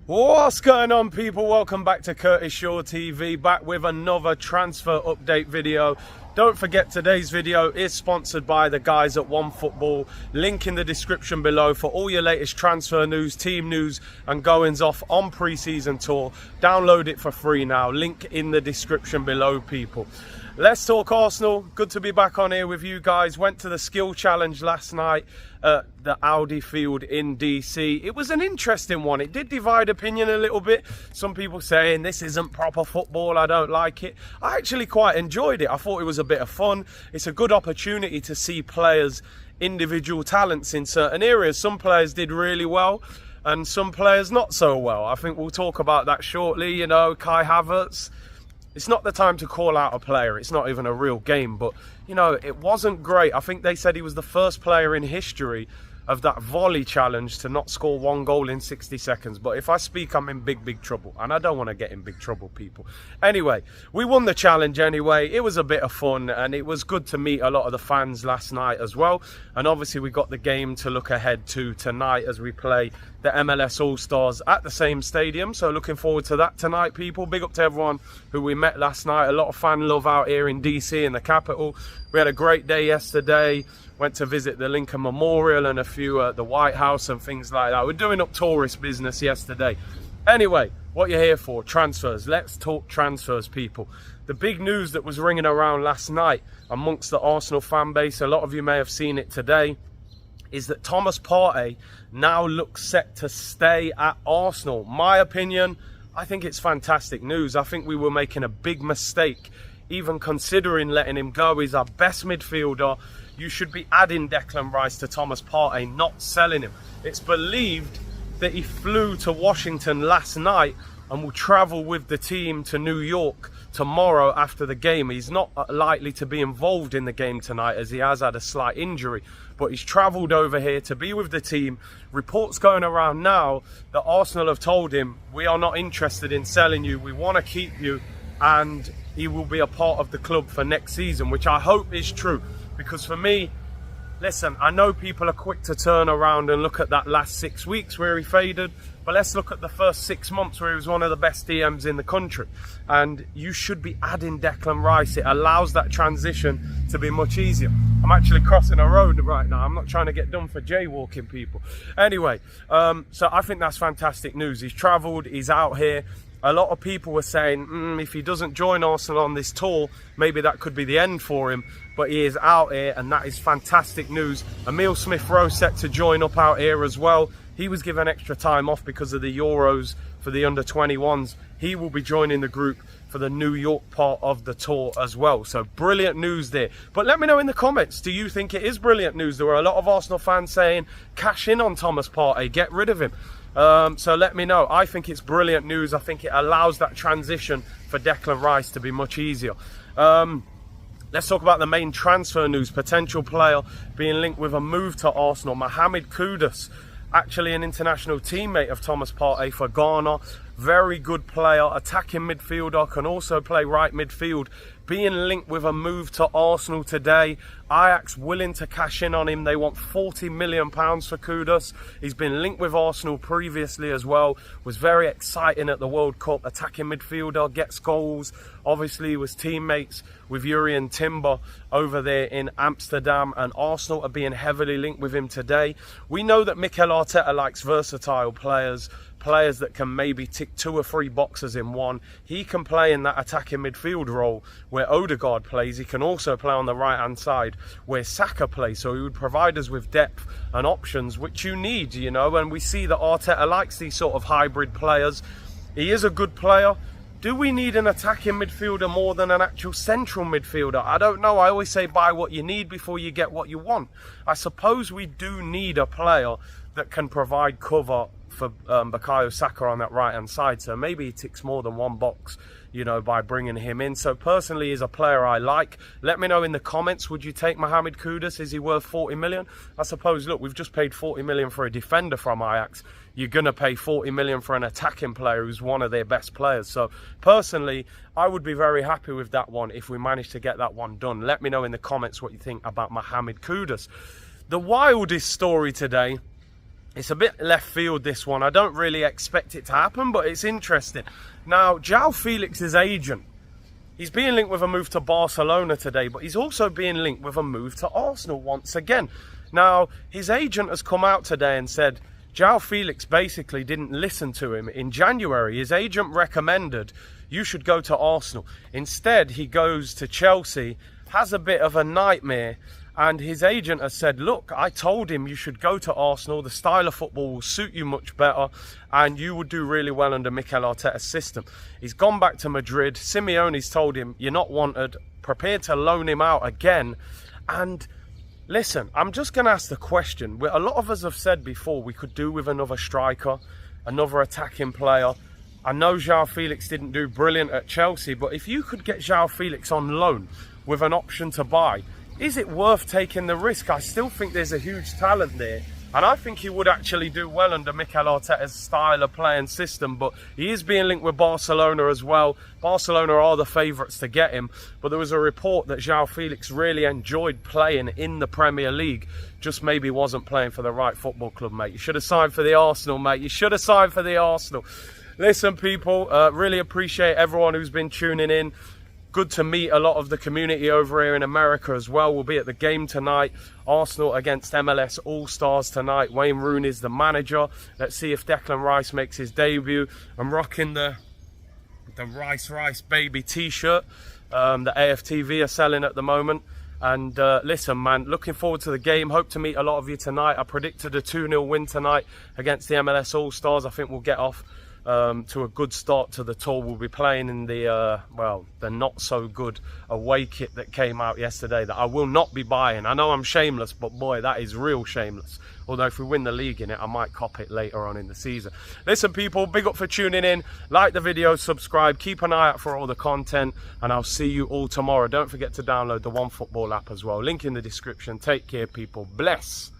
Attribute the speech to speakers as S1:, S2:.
S1: What's going on, people? Welcome back to Curtis Shaw TV, back with another transfer update video. Don't forget, today's video is sponsored by the guys at OneFootball. Link in the description below for all your latest transfer news, team news and goings off on pre-season tour. Download it for free now. Link in the description below, people. Let's talk Arsenal. Good to be back on here with you guys. Went to the skill challenge last night at the Audi field in DC. It was an interesting one. It did divide opinion a little bit. Some people saying this isn't proper football, I don't like it. I actually quite enjoyed it. I thought it was a bit of fun. It's a good opportunity to see players' individual talents in certain areas. Some players did really well and some players not so well. I think we'll talk about that shortly. You know, Kai Havertz. It's not the time to call out a player. It's not even a real game. But, you know, it wasn't great. I think they said he was the first player in history of that volley challenge to not score one goal in 60 seconds. But if I speak, I'm in big trouble. And I don't want to get in big trouble, people. Anyway, we won the challenge anyway. It was a bit of fun. And it was good to meet a lot of the fans last night as well. And obviously, we got the game to look ahead to tonight as we play the MLS All-Stars at the same stadium. So looking forward to that tonight, people. Big up to everyone who we met last night. A lot of fan love out here in DC, in the capital. We had a great day yesterday. Went to visit the Lincoln Memorial and a few at the White House and things like that. We're doing up tourist business yesterday. Anyway, what you're here for, transfers. Let's talk transfers, people. The big news that was ringing around last night amongst the Arsenal fan base, a lot of you may have seen it today, is that Thomas Partey now looks set to stay at Arsenal. My opinion, I think it's fantastic news. I think we were making a big mistake even considering letting him go. He's our best midfielder. You should be adding Declan Rice to Thomas Partey, not selling him. It's believed that he flew to Washington last night and will travel with the team to New York tomorrow after the game. He's not likely to be involved in the game tonight as he has had a slight injury, but he's travelled over here to be with the team. Reports going around now that Arsenal have told him, we are not interested in selling you, we want to keep you, and he will be a part of the club for next season, which I hope is true. Because for me, listen, I know people are quick to turn around and look at that last 6 weeks where he faded, but let's look at the first 6 months where he was one of the best DMs in the country. And you should be adding Declan Rice. It allows that transition to be much easier. I'm actually crossing a road right now. I'm not trying to get done for jaywalking, people. Anyway, so I think that's fantastic news. He's travelled, he's out here. A lot of people were saying, if he doesn't join Arsenal on this tour, maybe that could be the end for him. But he is out here, and that is fantastic news. Emile Smith-Rowe set to join up out here as well. He was given extra time off because of the Euros for the under-21s. He will be joining the group for the New York part of the tour as well. So brilliant news there. But let me know in the comments, do you think it is brilliant news? There were a lot of Arsenal fans saying, cash in on Thomas Partey, get rid of him. So let me know. I think it's brilliant news. I think it allows that transition for Declan Rice to be much easier. Let's talk about the main transfer news. Potential player being linked with a move to Arsenal. Mohamed Kudus, actually an international teammate of Thomas Partey for Ghana. Very good player, attacking midfielder, can also play right midfield. Being linked with a move to Arsenal today. Ajax willing to cash in on him. They want £40 million for Kudus. He's been linked with Arsenal previously as well. Was very exciting at the World Cup. Attacking midfielder, gets goals. Obviously was teammates with Jurrien Timber over there in Amsterdam. And Arsenal are being heavily linked with him today. We know that Mikel Arteta likes versatile players. Players that can maybe tick 2 or 3 boxes in one. He can play in that attacking midfield role where Odegaard plays. He can also play on the right hand side where Saka plays. So he would provide us with depth and options which you need, you know. And we see that Arteta likes these sort of hybrid players. He is a good player. Do we need an attacking midfielder more than an actual central midfielder? I don't know. I always say buy what you need before you get what you want. I suppose we do need a player that can provide cover for Bukayo Saka on that right hand side, so maybe he ticks more than one box, you know, by bringing him in. So personally, he's a player I like. Let me know in the comments, would you take Mohamed Kudus? Is he worth 40 million? I suppose, look, we've just paid 40 million for a defender from Ajax. You're going to pay 40 million for an attacking player who's one of their best players. So personally, I would be very happy with that one if we manage to get that one done. Let me know in the comments what you think about Mohamed Kudus. The wildest story today It's a bit left field, this one. I don't really expect it to happen, but it's interesting. Now, Joao Felix's agent, he's being linked with a move to Barcelona today, but he's also being linked with a move to Arsenal once again. Now, his agent has come out today and said Joao Felix basically didn't listen to him. In January, his agent recommended you should go to Arsenal. Instead, he goes to Chelsea, has a bit of a nightmare, and his agent has said, look, I told him you should go to Arsenal. The style of football will suit you much better, and you would do really well under Mikel Arteta's system. He's gone back to Madrid. Simeone's told him, you're not wanted. Prepared to loan him out again. And listen, I'm just going to ask the question. A lot of us have said before we could do with another striker, another attacking player. I know Joao Felix didn't do brilliant at Chelsea, but if you could get Joao Felix on loan with an option to buy, is it worth taking the risk? I still think there's a huge talent there, and I think he would actually do well under Mikel Arteta's style of play and system, but he is being linked with Barcelona as well. Barcelona are the favourites to get him, but there was a report that Joao Felix really enjoyed playing in the Premier League, just maybe wasn't playing for the right football club, mate. You should have signed for the Arsenal, mate. You should have signed for the Arsenal. Listen, people, really appreciate everyone who's been tuning in. Good to meet a lot of the community over here in America as well. We'll be at the game tonight. Arsenal against MLS All-Stars tonight. Wayne Rooney's the manager. Let's see if Declan Rice makes his debut. I'm rocking the Rice Baby t-shirt that AFTV are selling at the moment. And listen, man, looking forward to the game. Hope to meet a lot of you tonight. I predicted a 2-0 win tonight against the MLS All-Stars. I think we'll get off to a good start to the tour. We'll be playing in the the not so good away kit that came out yesterday that I will not be buying. I know I'm shameless, but boy, that is real shameless. Although if we win the league in it, I might cop it later on in the season. Listen, people, big up for tuning in. Like the video, subscribe, keep an eye out for all the content, and I'll see you all tomorrow. Don't forget to download the OneFootball app as well. Link in the description. Take care, people. Bless.